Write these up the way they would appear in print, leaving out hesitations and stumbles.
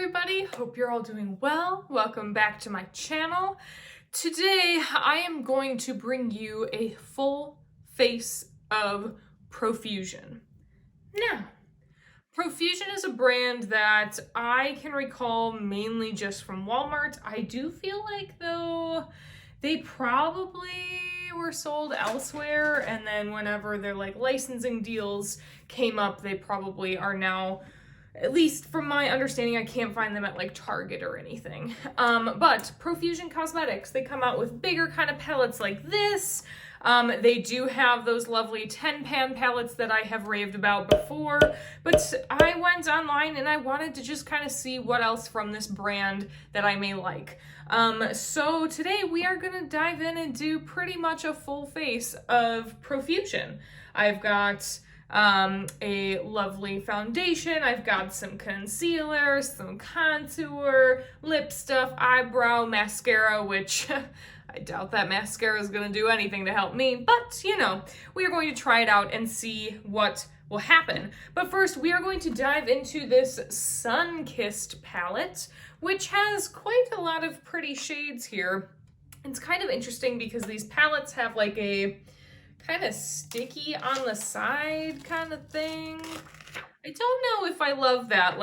everybody, hope you're all doing well. Welcome back to my channel. Today I am going to bring you a full face of Profusion. Now, Profusion is a brand that I can recall mainly just from Walmart. I do feel like though they probably were sold elsewhere, and then whenever their licensing deals came up, they probably are now, at least from my understanding, I can't find them at Target or anything. But Profusion Cosmetics, they come out with bigger kind of palettes like this. They do have those lovely 10-pan palettes that I have raved about before, but I went online and I wanted to just kind of see what else from this brand that I may like. So today we are gonna dive in and do pretty much a full face of Profusion. I've got a lovely foundation, I've got some concealer, some contour, lip stuff, eyebrow, mascara, which I doubt that mascara is going to do anything to help me, but you know, we are going to try it out and see what will happen. But first, we are going to dive into this Sunkissed palette, which has quite a lot of pretty shades here. It's kind of interesting because these palettes have like a kind of sticky on the side kind of thing. I don't know if I love that.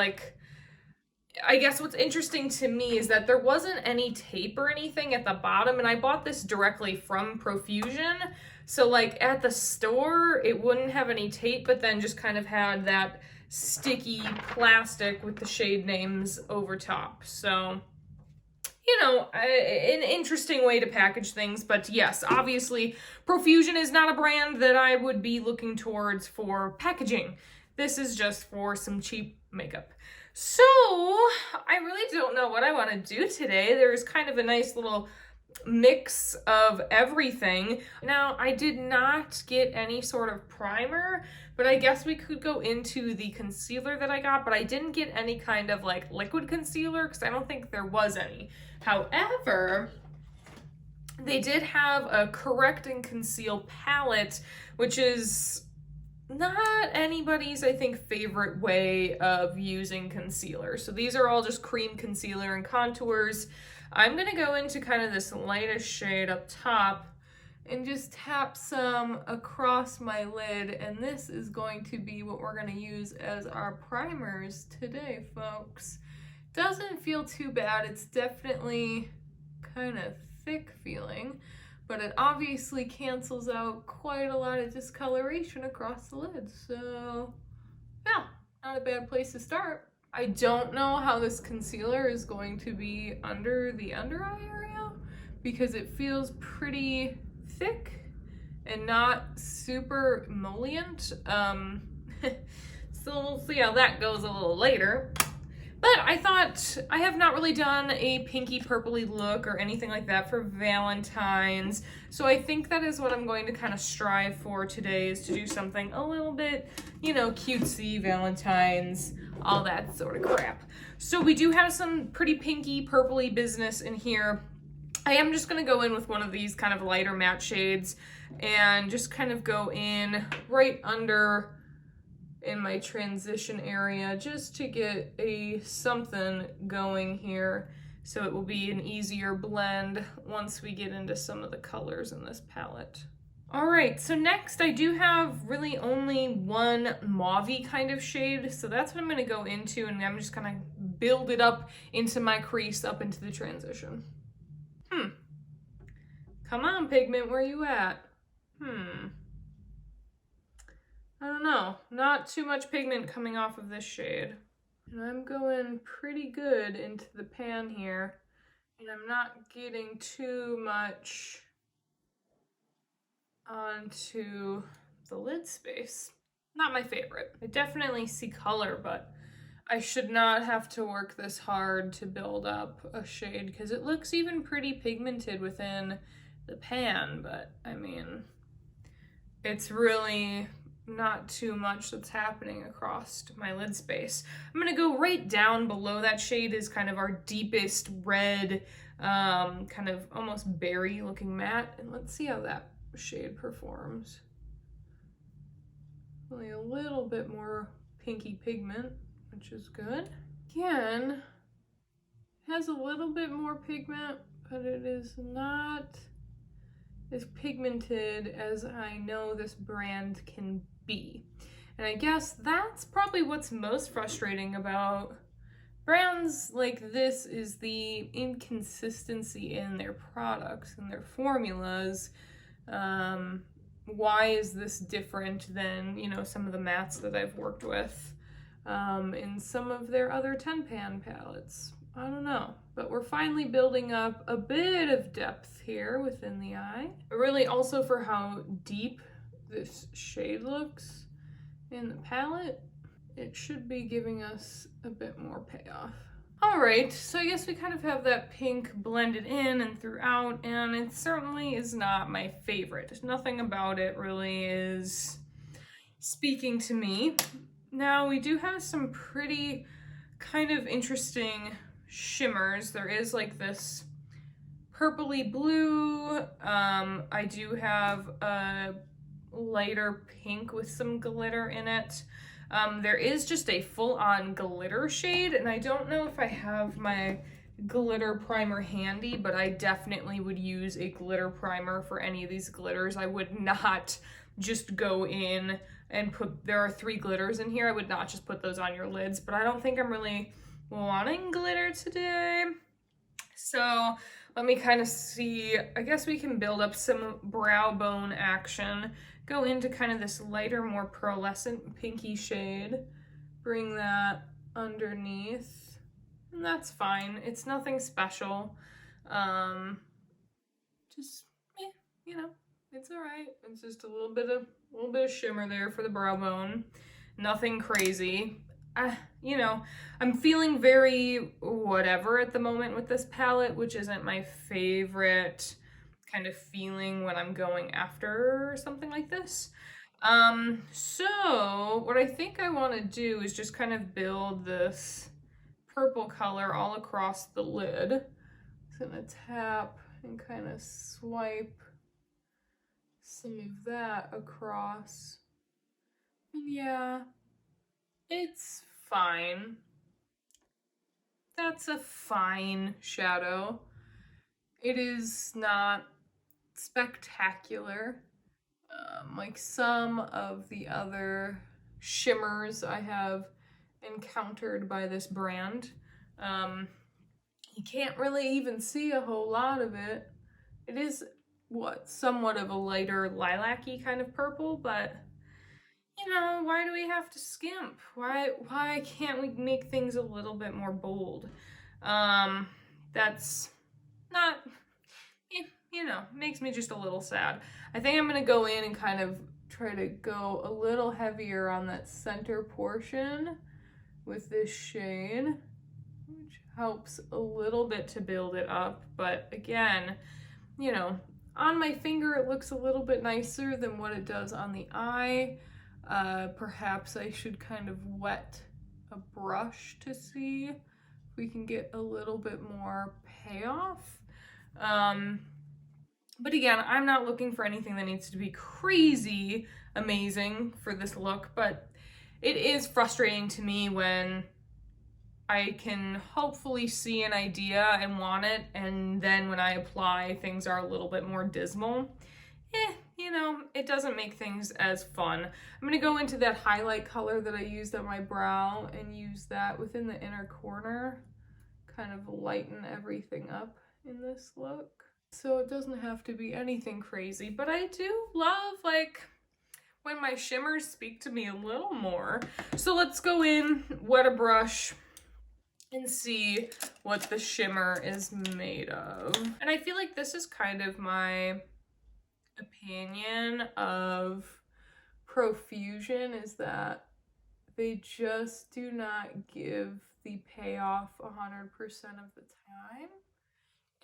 I guess what's interesting to me is that there wasn't any tape or anything at the bottom, and I bought this directly from Profusion. So at the store, it wouldn't have any tape, but then just kind of had that sticky plastic with the shade names over top. So, you know, an interesting way to package things, but yes, obviously Profusion is not a brand that I would be looking towards for packaging. This is just for some cheap makeup. So I really don't know what I want to do today. There's kind of a nice little mix of everything. Now, I did not get any sort of primer, but I guess we could go into the concealer that I got, but I didn't get any kind of liquid concealer because I don't think there was any. However, they did have a Correct and Conceal palette, which is not anybody's, I think, favorite way of using concealer. So these are all just cream concealer and contours. I'm gonna go into kind of this lightest shade up top and just tap some across my lid, and this is going to be what we're gonna use as our primers today, folks. Doesn't feel too bad. It's definitely kind of thick feeling, but it obviously cancels out quite a lot of discoloration across the lid. So yeah, not a bad place to start. I don't know how this concealer is going to be under the under eye area because it feels pretty thick and not super emollient. So we'll see how that goes a little later. But I thought, I have not really done a pinky purpley look or anything like that for Valentine's. So I think that is what I'm going to kind of strive for today, is to do something a little bit, you know, cutesy, Valentine's, all that sort of crap. So we do have some pretty pinky purpley business in here. I am just going to go in with one of these kind of lighter matte shades and just kind of go in right under in my transition area just to get a something going here, so it will be an easier blend once we get into some of the colors in this palette. All right, so next I do have really only one mauve-y kind of shade, so that's what I'm going to go into, and I'm just going to build it up into my crease, up into the transition. Come on, pigment, where you at? I don't know, not too much pigment coming off of this shade. And I'm going pretty good into the pan here, and I'm not getting too much onto the lid space. Not my favorite. I definitely see color, but I should not have to work this hard to build up a shade because it looks even pretty pigmented within the pan, but I mean, it's really not too much that's happening across my lid space. I'm gonna go right down below that shade is kind of our deepest red, kind of almost berry looking matte, and let's see how that shade performs. Only a little bit more pinky pigment, which is good. Again, has a little bit more pigment, but it is not as pigmented as I know this brand can be. And I guess that's probably what's most frustrating about brands like this, is the inconsistency in their products and their formulas. Why is this different than, you know, some of the mattes that I've worked with in some of their other 10 pan palettes? I don't know, but we're finally building up a bit of depth here within the eye. But really also for how deep this shade looks in the palette, it should be giving us a bit more payoff. All right, so I guess we kind of have that pink blended in and throughout, and it certainly is not my favorite. Nothing about it really is speaking to me. Now, we do have some pretty kind of interesting shimmers. There is like this purpley blue. I do have a lighter pink with some glitter in it. There is just a full-on glitter shade, and I don't know if I have my glitter primer handy, but I definitely would use a glitter primer for any of these glitters. I would not just go in and put, there are 3 glitters in here, I would not just put those on your lids, but I don't think I'm really wanting glitter today. So let me kind of see, I guess we can build up some brow bone action, go into kind of this lighter, more pearlescent pinky shade, bring that underneath, and that's fine. It's nothing special. Just, you know, it's all right. It's just a little bit of shimmer there for the brow bone. Nothing crazy. You know, I'm feeling very whatever at the moment with this palette, which isn't my favorite kind of feeling when I'm going after something like this. So what I think I want to do is just kind of build this purple color all across the lid. I'm gonna tap and kind of swipe some of that across. And yeah, it's fine. That's a fine shadow. It is not spectacular like some of the other shimmers I have encountered by this brand. You can't really even see a whole lot of it. It is somewhat of a lighter lilac-y kind of purple, but you know, why do we have to skimp? Why can't we make things a little bit more bold? That's not, you know, makes me just a little sad. I think I'm gonna go in and kind of try to go a little heavier on that center portion with this shade, which helps a little bit to build it up. But again, you know, on my finger it looks a little bit nicer than what it does on the eye. Perhaps I should kind of wet a brush to see if we can get a little bit more payoff. But again, I'm not looking for anything that needs to be crazy amazing for this look, but it is frustrating to me when I can hopefully see an idea and want it, and then when I apply, things are a little bit more dismal. You know, it doesn't make things as fun. I'm gonna go into that highlight color that I used on my brow and use that within the inner corner, kind of lighten everything up in this look. So it doesn't have to be anything crazy, but I do love like when my shimmers speak to me a little more. So let's go in, wet a brush, and see what the shimmer is made of. And I feel like this is kind of my opinion of Profusion, is that they just do not give the payoff 100% of the time.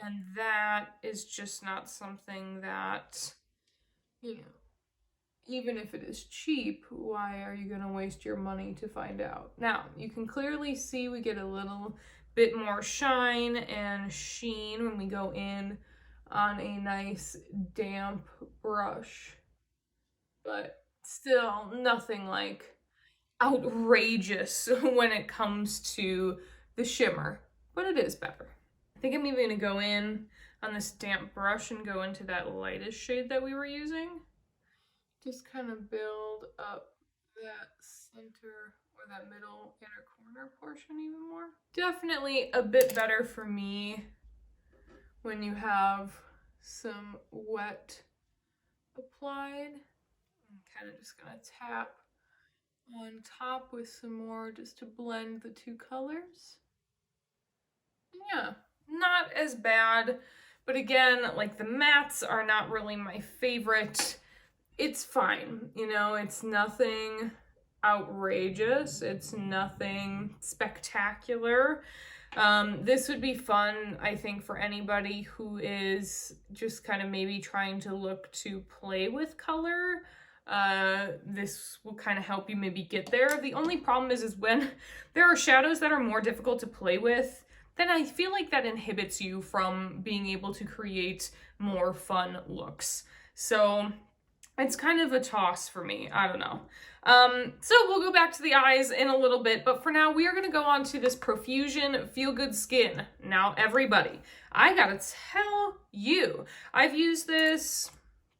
And that is just not something that, you know, even if it is cheap, why are you gonna waste your money to find out? Now, you can clearly see we get a little bit more shine and sheen when we go in on a nice damp brush, but still nothing like outrageous when it comes to the shimmer. but it is better. I think I'm even gonna go in on this damp brush and go into that lightest shade that we were using. Just kind of build up that center or that middle inner corner portion even more. Definitely a bit better for me when you have some wet applied. I'm kind of just gonna tap on top with some more just to blend the two colors. Yeah, not as bad, but again, like the mattes are not really my favorite. It's fine, you know, it's nothing outrageous, it's nothing spectacular. This would be fun, I think, for anybody who is just kind of maybe trying to look to play with color. This will kind of help you maybe get there. The only problem is when there are shadows that are more difficult to play with, then I feel like that inhibits you from being able to create more fun looks. So it's kind of a toss for me. I don't know. So we'll go back to the eyes in a little bit, but for now we are going to go on to this Profusion Feel Good Skin. Now everybody, I gotta tell you, I've used this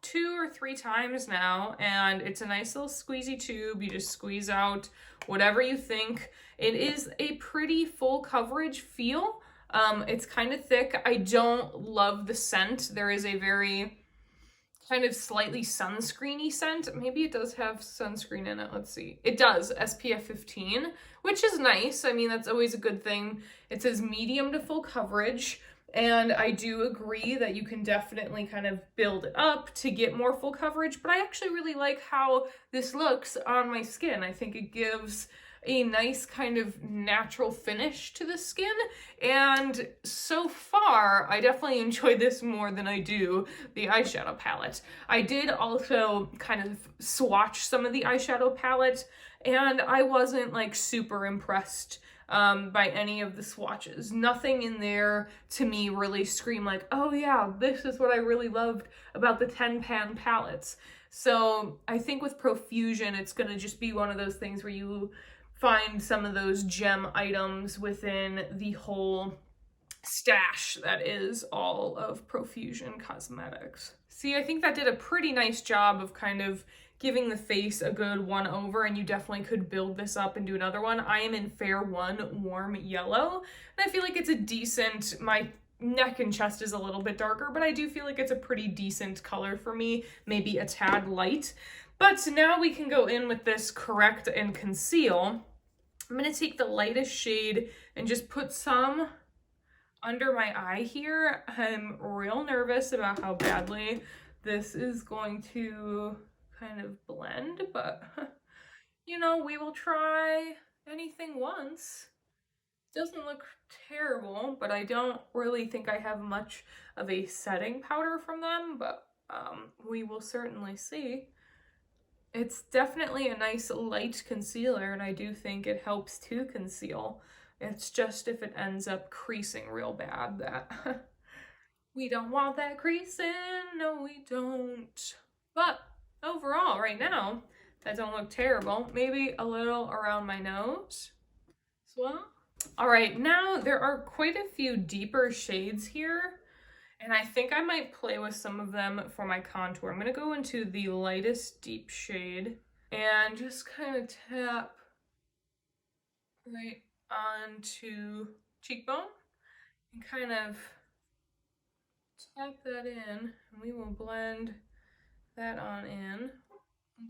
2 or 3 times now, and it's a nice little squeezy tube. You just squeeze out whatever you think. It is a pretty full coverage feel. It's kind of thick. I don't love the scent. There is a very kind of slightly sunscreeny scent. Maybe it does have sunscreen in it. Let's see. It does, SPF 15, which is nice. I mean, that's always a good thing. It says medium to full coverage. And I do agree that you can definitely kind of build it up to get more full coverage, but I actually really like how this looks on my skin. I think it gives a nice kind of natural finish to the skin, and so far I definitely enjoy this more than I do the eyeshadow palette. I did also kind of swatch some of the eyeshadow palette, and I wasn't like super impressed by any of the swatches. Nothing in there to me really screamed like, oh yeah, this is what I really loved about the 10-pan palettes. So I think with Profusion, it's gonna just be one of those things where you find some of those gem items within the whole stash that is all of Profusion Cosmetics. See, I think that did a pretty nice job of kind of giving the face a good one over, and you definitely could build this up and do another one. I am in Fair 1 Warm Yellow, and I feel like it's a decent, my neck and chest is a little bit darker, but I do feel like it's a pretty decent color for me, maybe a tad light. But now we can go in with this Correct and Conceal. I'm gonna take the lightest shade and just put some under my eye here. I'm real nervous about how badly this is going to kind of blend, but you know, we will try anything once. Doesn't look terrible, but I don't really think I have much of a setting powder from them, but we will certainly see. It's definitely a nice light concealer, and I do think it helps to conceal. It's just if it ends up creasing real bad that we don't want that creasing. No, we don't. But overall, right now, that don't look terrible. Maybe a little around my nose as well. All right, now there are quite a few deeper shades here, and I think I might play with some of them for my contour. I'm gonna go into the lightest deep shade and just kind of tap right onto cheekbone and kind of tap that in, and we will blend that on in.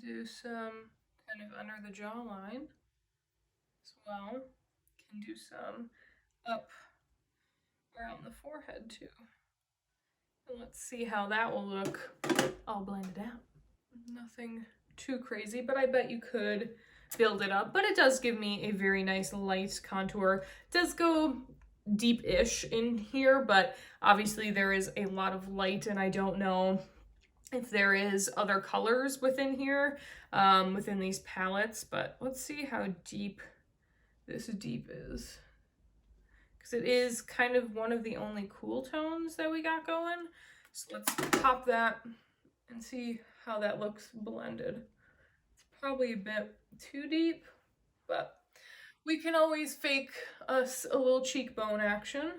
Do some kind of under the jawline as well. Can do some up around the forehead too. And let's see how that will look all blended out. Nothing too crazy, but I bet you could build it up. But it does give me a very nice light contour. It does go deep-ish in here, but obviously there is a lot of light, and I don't know if there is other colors within here, within these palettes, but let's see how deep this deep is. Because it is kind of one of the only cool tones that we got going. So let's pop that and see how that looks blended. It's probably a bit too deep, but We can always fake us a little cheekbone action.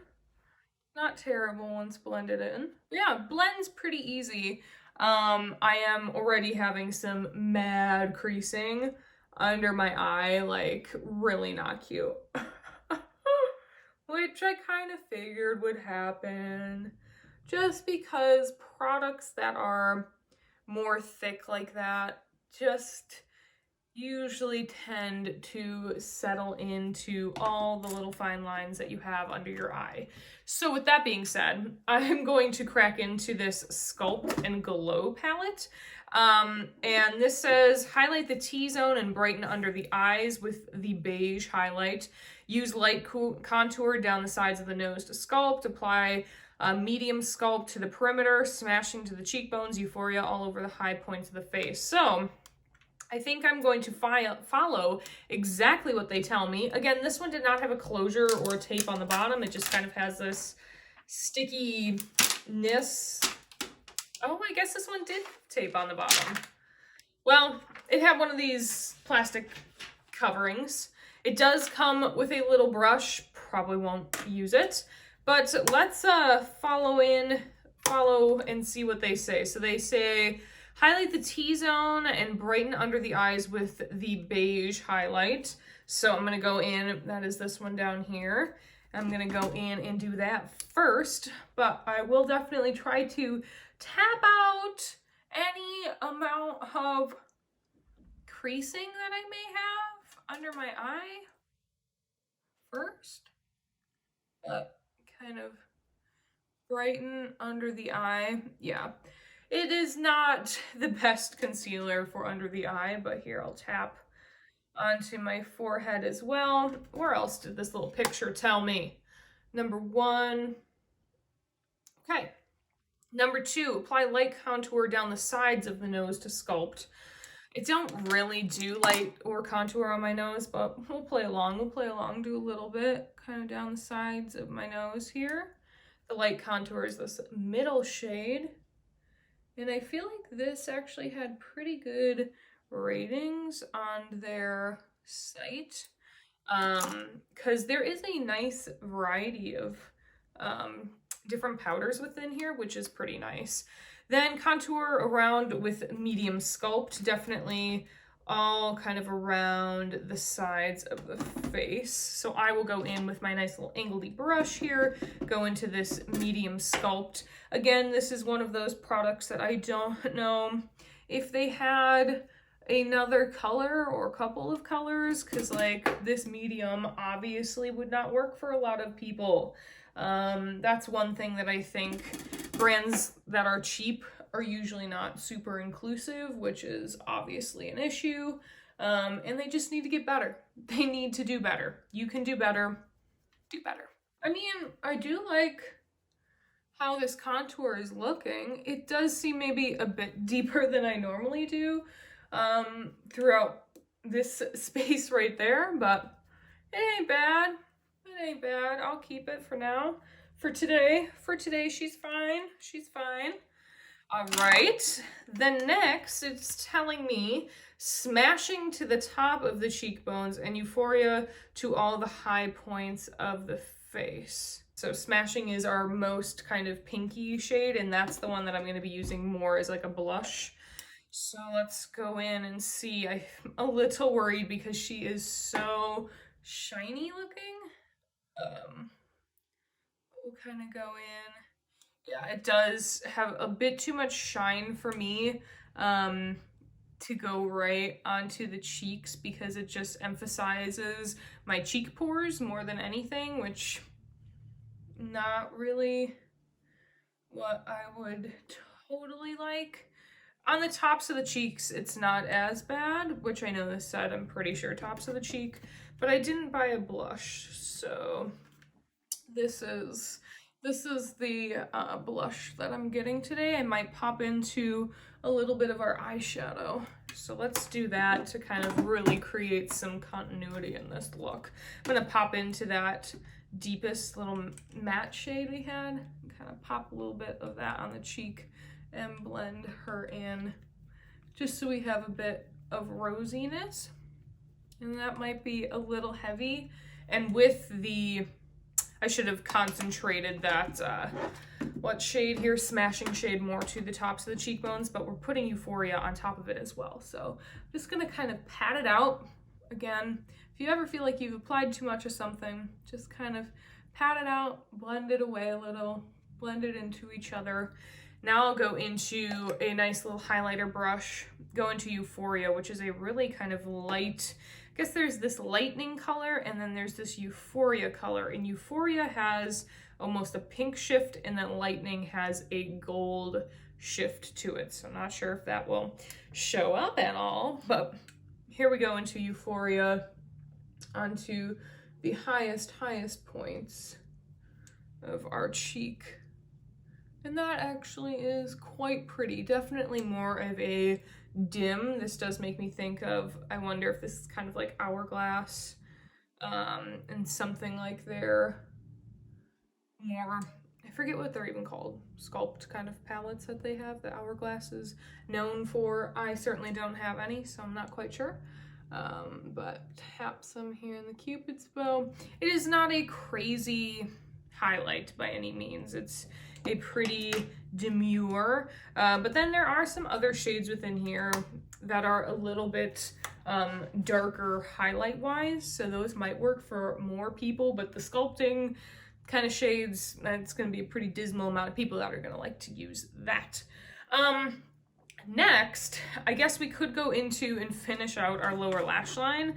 Not terrible once blended in. Yeah, blends pretty easy. I am already having some mad creasing under my eye, like really not cute. Which I kind of figured would happen just because products that are more thick like that just usually tend to settle into all the little fine lines that you have under your eye. So with that being said, I'm going to crack into this Sculpt and Glow palette. And this says, highlight the T-zone and brighten under the eyes with the beige highlight. Use light contour down the sides of the nose to sculpt. Apply medium sculpt to the perimeter, smashing to the cheekbones, euphoria all over the high points of the face. So I think I'm going to follow exactly what they tell me. Again, this one did not have a closure or a tape on the bottom. It just kind of has this stickiness. Oh, I guess this one did tape on the bottom. Well, it had one of these plastic coverings. It does come with a little brush. Probably won't use it. But let's follow and see what they say. So they say, highlight the T-zone and brighten under the eyes with the beige highlight. So I'm going to go in, that is this one down here. I'm going to go in and do that first, but I will definitely try to tap out any amount of creasing that I may have under my eye first. But kind of brighten under the eye. Yeah. It is not the best concealer for under the eye, but here I'll tap onto my forehead as well. Where else did this little picture tell me? Number 1. Okay. Number 2, apply light contour down the sides of the nose to sculpt. I don't really do light or contour on my nose, but we'll play along. Do a little bit kind of down the sides of my nose here. The light contour is this middle shade. And I feel like this actually had pretty good ratings on their site, because there is a nice variety of different powders within here, which is pretty nice. Then contour around with medium sculpt, definitely all kind of around the sides of the face. So I will go in with my nice little angledy brush here, go into this medium sculpt. Again, this is one of those products that I don't know if they had another color or a couple of colors, because like this medium obviously would not work for a lot of people. That's one thing that I think brands that are cheap are usually not super inclusive, which is obviously an issue. And they just need to get better. They need to do better. You can do better. Do better. I mean, I do like how this contour is looking. It does seem maybe a bit deeper than I normally do throughout this space right there, but it ain't bad. It ain't bad. I'll keep it for now. For today, she's fine. She's fine. All right. Then next, it's telling me smashing to the top of the cheekbones and euphoria to all the high points of the face. So smashing is our most kind of pinky shade, and that's the one that I'm going to be using more as like a blush. So let's go in and see. I'm a little worried because she is so shiny looking. We'll kind of go in. Yeah, it does have a bit too much shine for me to go right onto the cheeks, because it just emphasizes my cheek pores more than anything, which not really what I would totally like. On the tops of the cheeks, it's not as bad, which I know this said, I'm pretty sure tops of the cheek, but I didn't buy a blush, so this is the blush that I'm getting today. I might pop into a little bit of our eyeshadow. So let's do that to kind of really create some continuity in this look. I'm gonna pop into that deepest little matte shade we had, and kind of pop a little bit of that on the cheek and blend her in, just so we have a bit of rosiness. And that might be a little heavy. And with the, I should have concentrated that, what shade here? Smashing Shade more to the tops of the cheekbones, but we're putting Euphoria on top of it as well. So I'm just gonna kind of pat it out. Again, if you ever feel like you've applied too much of something, just kind of pat it out, blend it away a little, blend it into each other. Now I'll go into a nice little highlighter brush, go into Euphoria, which is a really kind of light, I guess there's this lightning color and then there's this Euphoria color. And Euphoria has almost a pink shift and then lightning has a gold shift to it. So I'm not sure if that will show up at all, but here we go into Euphoria, onto the highest points of our cheek. And that actually is quite pretty. Definitely more of a dim. This does make me think of, I wonder if this is kind of like Hourglass, and something like their more, I forget what they're even called, Sculpt kind of palettes that they have, that Hourglass is known for. I certainly don't have any, so I'm not quite sure. But tap some here in the Cupid's bow. It is not a crazy highlight by any means. It's a pretty demure, but then there are some other shades within here that are a little bit darker highlight wise, so those might work for more people, but the sculpting kind of shades, it's going to be a pretty dismal amount of people that are going to like to use that. Next, I guess we could go into and finish out our lower lash line,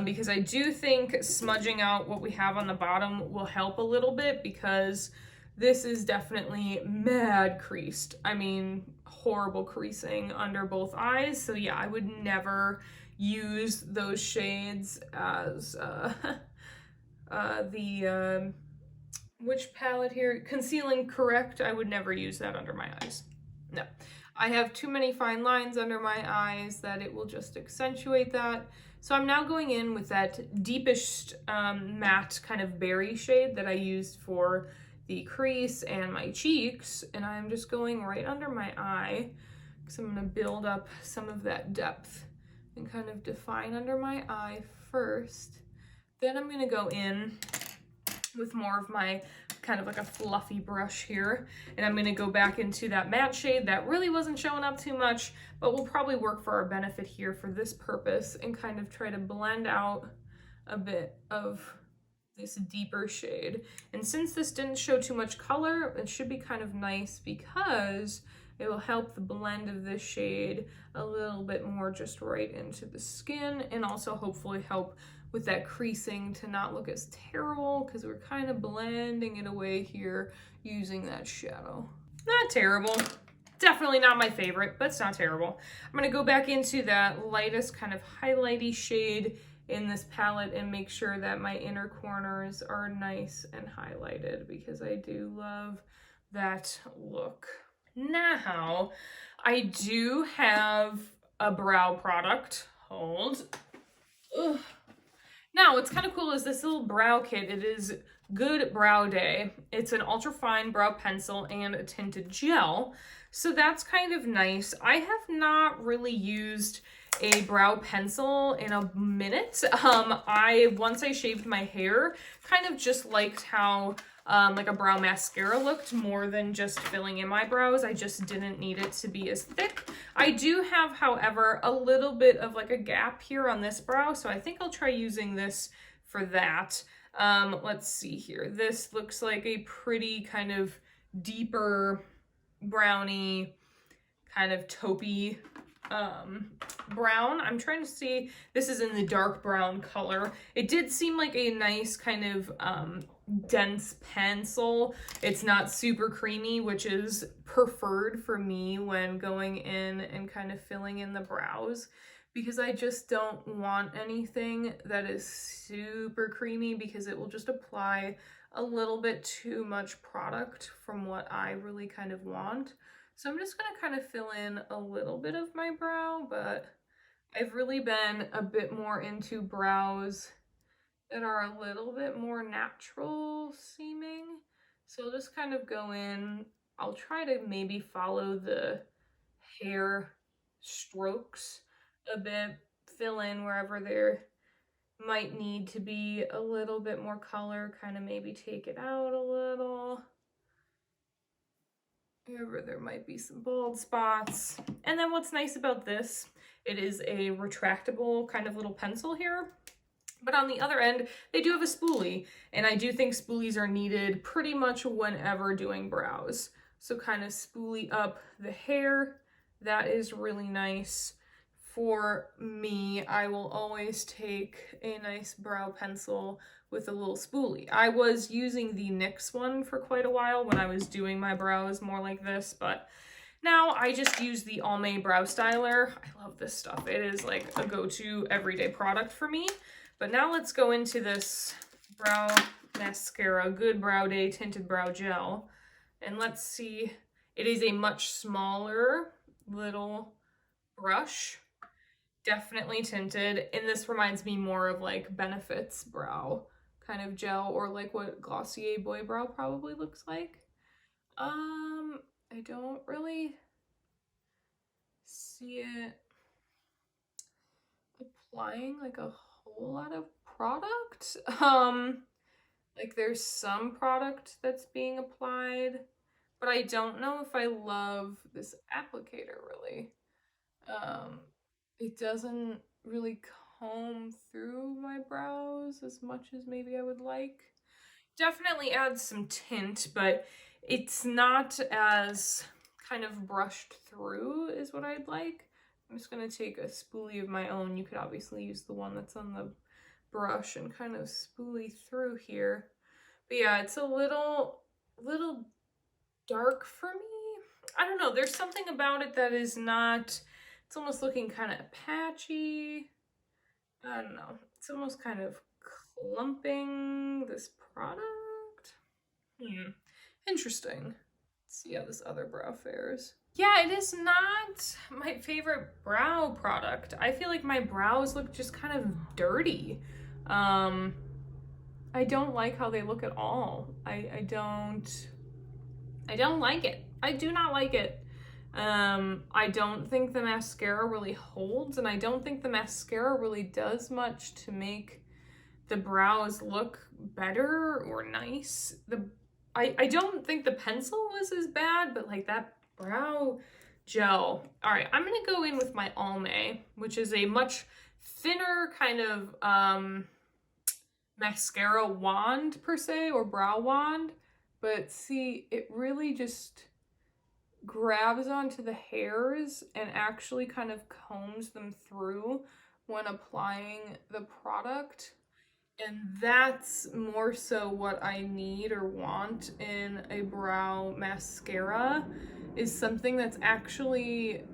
because I do think smudging out what we have on the bottom will help a little bit, because this is definitely mad creased. I mean, horrible creasing under both eyes. So yeah, I would never use those shades as which palette here? Concealing Correct. I would never use that under my eyes. No. I have too many fine lines under my eyes that it will just accentuate that. So I'm now going in with that deepest matte kind of berry shade that I used for the crease and my cheeks, and I'm just going right under my eye because I'm going to build up some of that depth and kind of define under my eye first. Then I'm going to go in with more of my kind of like a fluffy brush here, and I'm going to go back into that matte shade that really wasn't showing up too much, but will probably work for our benefit here for this purpose, and kind of try to blend out a bit of this deeper shade. And since this didn't show too much color, it should be kind of nice because it will help the blend of this shade a little bit more just right into the skin, and also hopefully help with that creasing to not look as terrible, because we're kind of blending it away here using that shadow. Not terrible. Definitely not my favorite, but it's not terrible. I'm going to go back into that lightest kind of highlighty shade in this palette and make sure that my inner corners are nice and highlighted, because I do love that look. Now, I do have a brow product. Hold. Ugh. Now, what's kind of cool is this little brow kit. It is Good Brow Day. It's an ultra fine brow pencil and a tinted gel. So that's kind of nice. I have not really used a brow pencil in a minute. Once I shaved my hair, kind of just liked how like a brow mascara looked more than just filling in my brows. I just didn't need it to be as thick. I do have, however, a little bit of like a gap here on this brow, so I think I'll try using this for that. Let's see here. This looks like a pretty kind of deeper browny, kind of taupey brown. I'm trying to see, this is in the dark brown color. It did seem like a nice kind of dense pencil. It's not super creamy, which is preferred for me when going in and kind of filling in the brows, because I just don't want anything that is super creamy, because it will just apply a little bit too much product from what I really kind of want. So I'm just going to kind of fill in a little bit of my brow, but I've really been a bit more into brows that are a little bit more natural seeming. So I'll just kind of go in. I'll try to maybe follow the hair strokes a bit, fill in wherever there might need to be a little bit more color, kind of maybe take it out a little. Wherever there might be some bald spots. And then what's nice about this, it is a retractable kind of little pencil here. But on the other end, they do have a spoolie, and I do think spoolies are needed pretty much whenever doing brows. So kind of spoolie up the hair, that is really nice. For me, I will always take a nice brow pencil with a little spoolie. I was using the NYX one for quite a while when I was doing my brows more like this, but now I just use the Almay Brow Styler. I love this stuff. It is like a go-to everyday product for me. But now let's go into this brow mascara, Good Brow Day Tinted Brow Gel. And let's see, it is a much smaller little brush, definitely tinted. And this reminds me more of like Benefit's brow kind of gel, or like what Glossier Boy Brow probably looks like. I don't really see it applying like a whole lot of product. Like there's some product that's being applied, but I don't know if I love this applicator really. It doesn't really comb through my brows as much as maybe I would like. Definitely adds some tint, but it's not as kind of brushed through is what I'd like. I'm just gonna take a spoolie of my own. You could obviously use the one that's on the brush and kind of spoolie through here. But yeah, it's a little dark for me. I don't know, there's something about it that is not, it's almost looking kind of patchy. I don't know, it's almost kind of clumping this product. Interesting. Let's see how this other brow fares. Yeah, it is not my favorite brow product. I feel like my brows look just kind of dirty. I don't like how they look at all. I don't like it. I do not like it. I don't think the mascara really holds, and I don't think the mascara really does much to make the brows look better or nice. I don't think the pencil was as bad, but like that brow gel. All right, I'm gonna go in with my Almay, which is a much thinner kind of mascara wand per se, or brow wand. But see, it really just grabs onto the hairs and actually kind of combs them through when applying the product. And that's more so what I need or want in a brow mascara, is something that's actually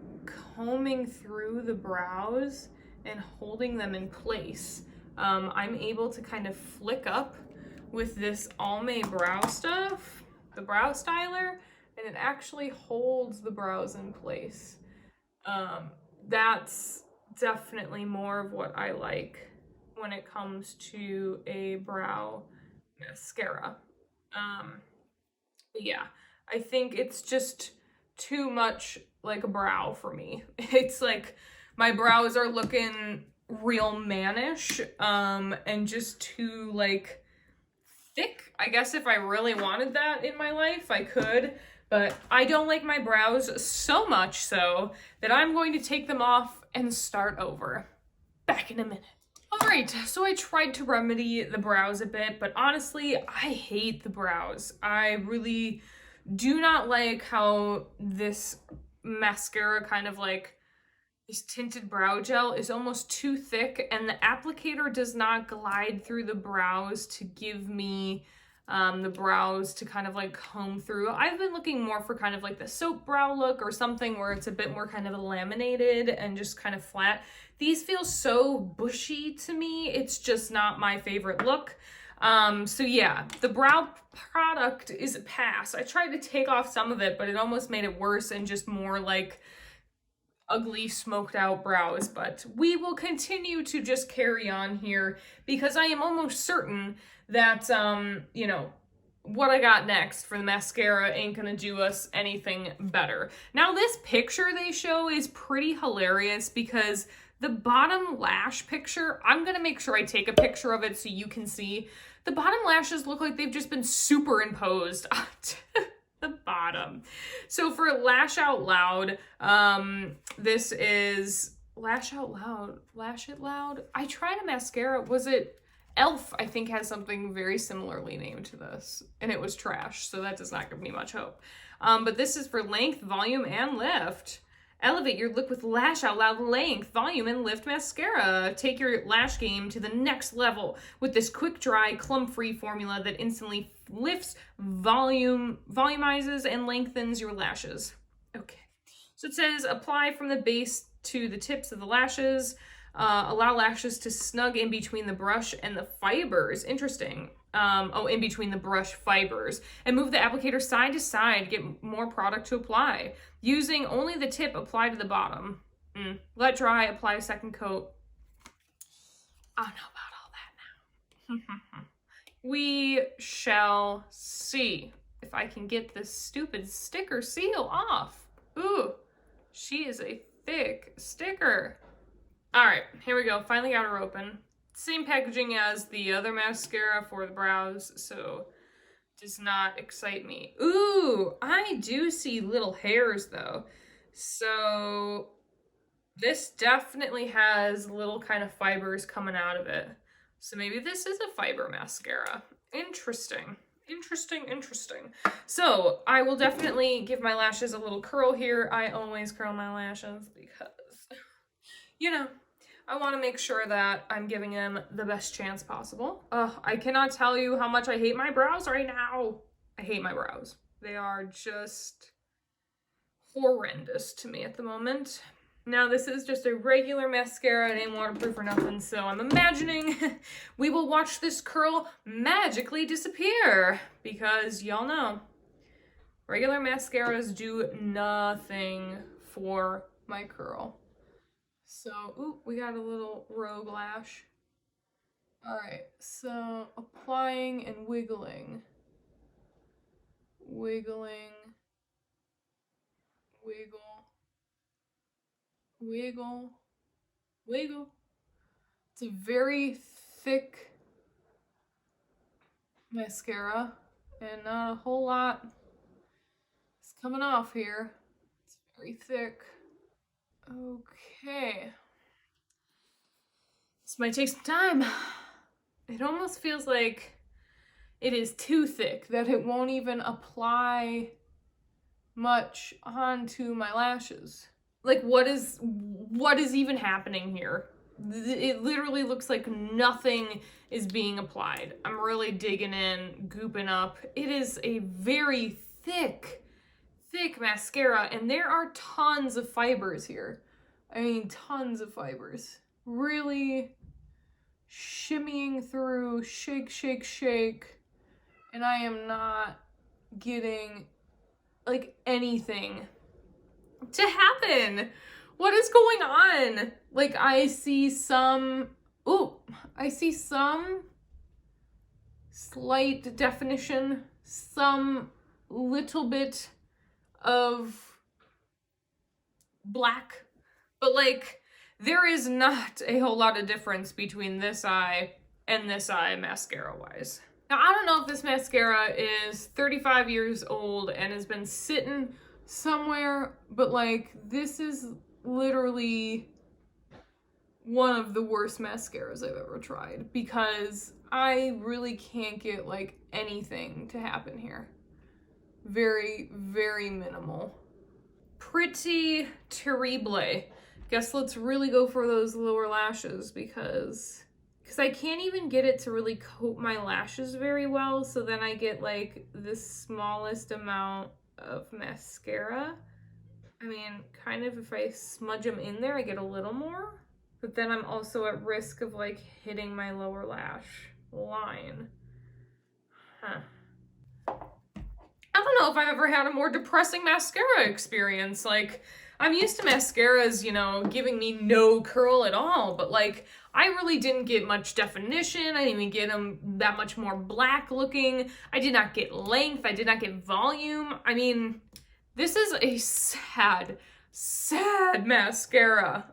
combing through the brows and holding them in place. I'm able to kind of flick up with this Almay brow stuff, the brow styler, and it actually holds the brows in place. That's definitely more of what I like when it comes to a brow mascara. But yeah, I think it's just too much like a brow for me. It's like my brows are looking real mannish, and just too like thick. I guess if I really wanted that in my life, I could, but I don't like my brows so much so that I'm going to take them off and start over. Back in a minute. All right, so I tried to remedy the brows a bit, but honestly, I hate the brows. I really do not like how this mascara kind of like, this tinted brow gel is almost too thick, and the applicator does not glide through the brows to give me the brows to kind of like comb through. I've been looking more for kind of like the soap brow look, or something where it's a bit more kind of laminated and just kind of flat. These feel so bushy to me. It's just not my favorite look. So yeah, the brow product is a pass. I tried to take off some of it, but it almost made it worse and just more like ugly smoked out brows. But we will continue to just carry on here, because I am almost certain that, you know, what I got next for the mascara ain't gonna do us anything better. Now, this picture they show is pretty hilarious, because The bottom lash picture, I'm gonna make sure I take a picture of it so you can see. The bottom lashes look like they've just been superimposed onto the bottom. So for Lash Out Loud, this is Lash Out Loud, Lash It Loud. I tried a mascara, was it Elf? I think has something very similarly named to this, and it was trash, so that does not give me much hope. But this is for length, volume, and lift. Elevate your look with Lash Out Loud Length, Volume, and Lift Mascara. Take your lash game to the next level with this quick dry, clump-free formula that instantly lifts, volumizes, and lengthens your lashes. Okay. So it says, apply from the base to the tips of the lashes. Allow lashes to snug in between the brush and the fibers. Interesting. In between the brush fibers. And move the applicator side to side to get more product to apply. Using only the tip, apply to the bottom. Let dry, apply a second coat. I don't know about all that now. We shall see if I can get this stupid sticker seal off. Ooh, she is a thick sticker. All right, here we go. Finally got her open. Same packaging as the other mascara for the brows, so does not excite me. Ooh, I do see little hairs though. So this definitely has little kind of fibers coming out of it. So maybe this is a fiber mascara. Interesting. Interesting. So I will definitely give my lashes a little curl here. I always curl my lashes because, you know, I want to make sure that I'm giving them the best chance possible. I cannot tell you how much I hate my brows right now. I hate my brows. They are just horrendous to me at the moment. Now, this is just a regular mascara. It ain't waterproof or nothing, so I'm imagining we will watch this curl magically disappear because y'all know regular mascaras do nothing for my curl. So, ooh, we got a little rogue lash. All right, so applying and wiggling. Wiggling. Wiggle. Wiggle. Wiggle. It's a very thick mascara and not a whole lot is coming off here. It's very thick. Okay. This might take some time. It almost feels like it is too thick, that it won't even apply much onto my lashes. Like, what is even happening here? It literally looks like nothing is being applied. I'm really digging in, gooping up. It is a very thick mascara, and there are tons of fibers here. I mean, tons of fibers. Really shimmying through, shake, and I am not getting, like, anything to happen. What is going on? Like, I see some slight definition, some little bit of black, but like there is not a whole lot of difference between this eye and this eye mascara wise. Now, I don't know if this mascara is 35 years old and has been sitting somewhere, but like this is literally one of the worst mascaras I've ever tried because I really can't get like anything to happen here. Very, very minimal. Pretty terrible. Guess let's really go for those lower lashes because I can't even get it to really coat my lashes very well, so then I get like the smallest amount of mascara. I mean, kind of if I smudge them in there, I get a little more, but then I'm also at risk of like hitting my lower lash line. I don't know if I've ever had a more depressing mascara experience. Like, I'm used to mascaras, you know, giving me no curl at all, but like, I really didn't get much definition. I didn't even get them that much more black looking. I did not get length. I did not get volume. I mean, this is a sad mascara.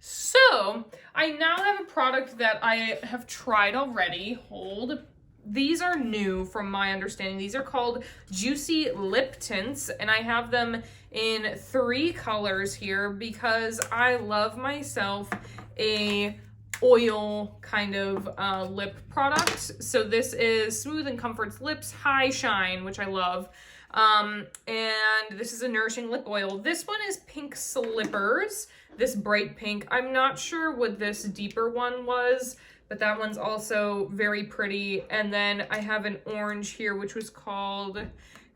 So I now have a product that I have tried already. Hold. These are new from my understanding. These are called Juicy Lip Tints, and I have them in 3 colors here because I love myself a oil kind of lip product. So this is Smooth and Comforts Lips High Shine, which I love. And this is a nourishing lip oil. This one is Pink Slippers, this bright pink. I'm not sure what this deeper one was, but that one's also very pretty. And then I have an orange here, which was called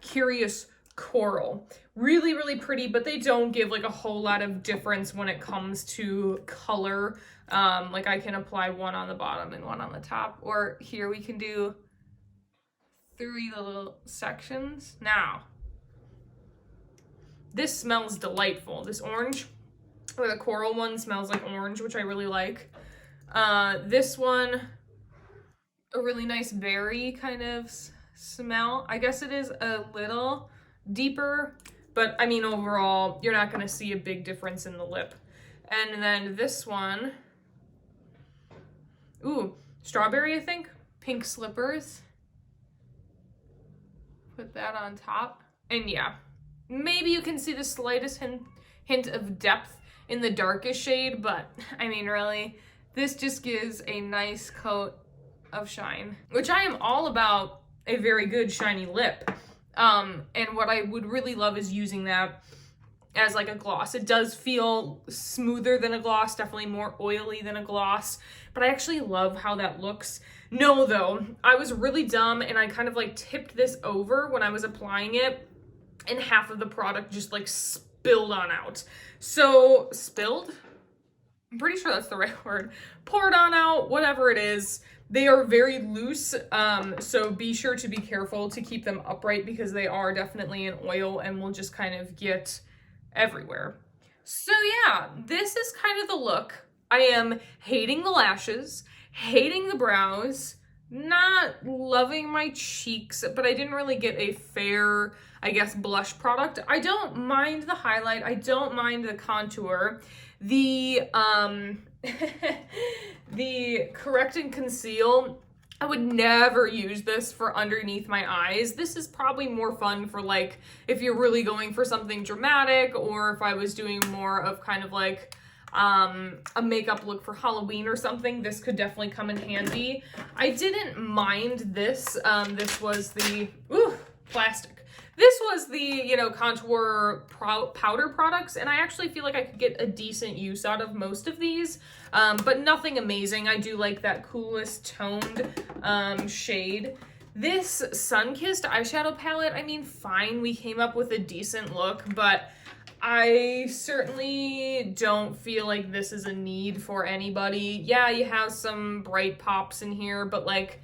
Curious Coral. Really, really pretty, but they don't give like a whole lot of difference when it comes to color. Like I can apply one on the bottom and one on the top, or here we can do 3 little sections. Now, this smells delightful. This orange, or the coral one, smells like orange, which I really like. This one, a really nice berry kind of smell. I guess it is a little deeper, but I mean, overall, you're not gonna see a big difference in the lip. And then this one, ooh, strawberry, I think. Pink Slippers. Put that on top. And yeah, maybe you can see the slightest hint of depth in the darkest shade, but I mean, really, this just gives a nice coat of shine, which I am all about a very good shiny lip. And what I would really love is using that as like a gloss. It does feel smoother than a gloss, definitely more oily than a gloss, but I actually love how that looks. No, though, I was really dumb and I kind of like tipped this over when I was applying it, and half of the product just like spilled on out. So, spilled? I'm pretty sure that's the right word. Poured on out, whatever it is. They are very loose, so be sure to be careful to keep them upright because they are definitely an oil and will just kind of get everywhere. So yeah, this is kind of the look. I am hating the lashes, hating the brows, not loving my cheeks, but I didn't really get a fair, I guess, blush product. I don't mind the highlight. I don't mind the contour. The the Correct and Conceal, I would never use this for underneath my eyes. This is probably more fun for like if you're really going for something dramatic, or if I was doing more of kind of like a makeup look for Halloween or something. This could definitely come in handy. I didn't mind this. This was the plastic. This was the, you know, contour powder products, and I actually feel like I could get a decent use out of most of these, but nothing amazing. I do like that coolest toned shade. This Sunkissed eyeshadow palette, I mean, fine, we came up with a decent look, but I certainly don't feel like this is a need for anybody. Yeah, you have some bright pops in here, but like,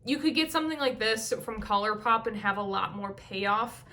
you could get something like this from ColourPop and have a lot more payoff,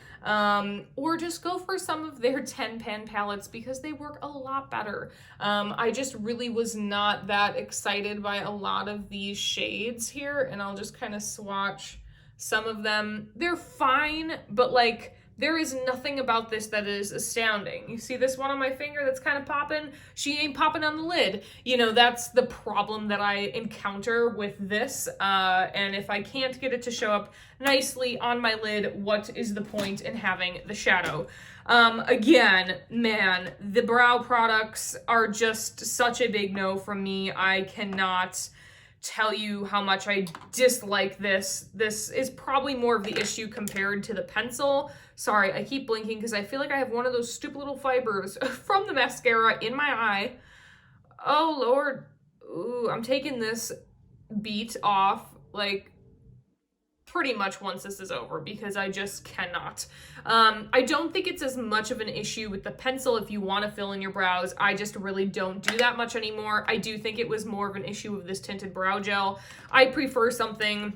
or just go for some of their 10-pan palettes because they work a lot better. I just really was not that excited by a lot of these shades here, and I'll just kind of swatch some of them. They're fine, but like, there is nothing about this that is astounding. You see this one on my finger that's kind of popping? She ain't popping on the lid. You know, that's the problem that I encounter with this. And if I can't get it to show up nicely on my lid, what is the point in having the shadow? Again, man, the brow products are just such a big no from me. I cannot tell you how much I dislike this. This is probably more of the issue compared to the pencil. Sorry, I keep blinking because I feel like I have one of those stupid little fibers from the mascara in my eye. Oh, Lord. Ooh, I'm taking this beat off, like, pretty much once this is over because I just cannot. I don't think it's as much of an issue with the pencil if you want to fill in your brows. I just really don't do that much anymore. I do think it was more of an issue with this tinted brow gel. I prefer something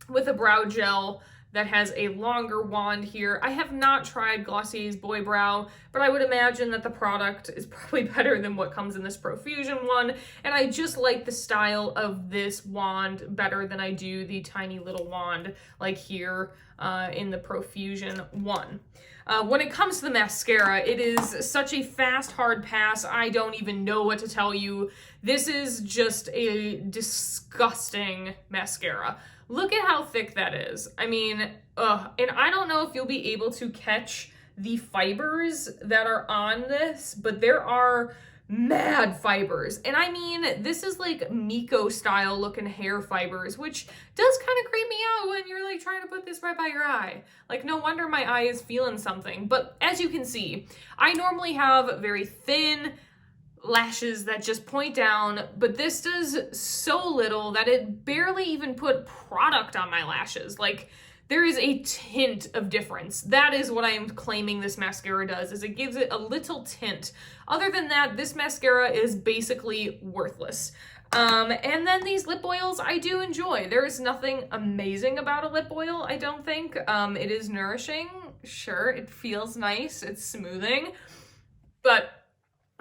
with a brow gel that has a longer wand here. I have not tried Glossier's Boy Brow, but I would imagine that the product is probably better than what comes in this Profusion one, and I just like the style of this wand better than I do the tiny little wand like here in the Profusion one. When it comes to the mascara, it is such a fast, hard pass. I don't even know what to tell you. This is just a disgusting mascara. Look at how thick that is. I mean, and I don't know if you'll be able to catch the fibers that are on this, but there are mad fibers. And I mean, this is like Miko style looking hair fibers, which does kind of creep me out when you're like trying to put this right by your eye. Like, no wonder my eye is feeling something. But as you can see, I normally have very thin lashes that just point down, but this does so little that it barely even put product on my lashes. Like, there is a tint of difference. That is what I am claiming this mascara does, is it gives it a little tint. Other than that, this mascara is basically worthless. And then these lip oils I do enjoy. There is nothing amazing about a lip oil, I don't think. It is nourishing, sure, it feels nice, it's smoothing, but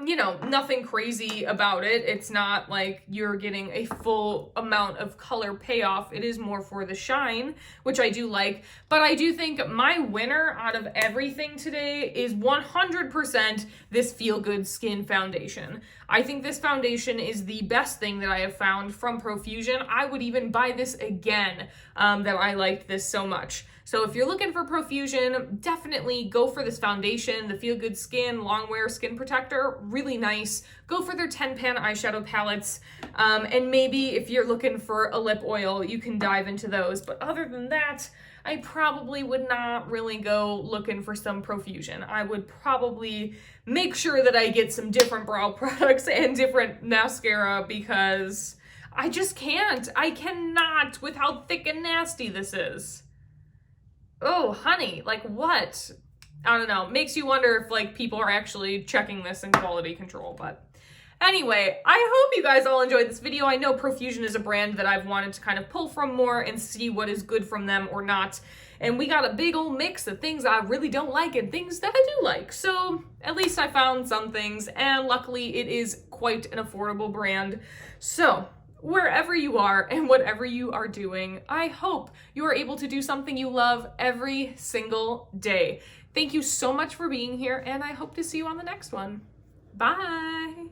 you know, nothing crazy about it. It's not like you're getting a full amount of color payoff. It is more for the shine, which I do like. But I do think my winner out of everything today is 100% this Feel Good Skin Foundation. I think this foundation is the best thing that I have found from Profusion. I would even buy this again, that I liked this so much. So if you're looking for Profusion, definitely go for this foundation, the Feel Good Skin Long Wear Skin Protector, really nice. Go for their 10-pan eyeshadow palettes, and maybe if you're looking for a lip oil, you can dive into those. But other than that, I probably would not really go looking for some Profusion. I would probably make sure that I get some different brow products and different mascara, because I just can't. I cannot with how thick and nasty this is. Oh, honey, like what? I don't know. Makes you wonder if like people are actually checking this in quality control, but anyway, I hope you guys all enjoyed this video. I know Profusion is a brand that I've wanted to kind of pull from more and see what is good from them or not. And we got a big old mix of things I really don't like and things that I do like. So at least I found some things, and luckily it is quite an affordable brand. So wherever you are and whatever you are doing, I hope you are able to do something you love every single day. Thank you so much for being here, and I hope to see you on the next one. Bye.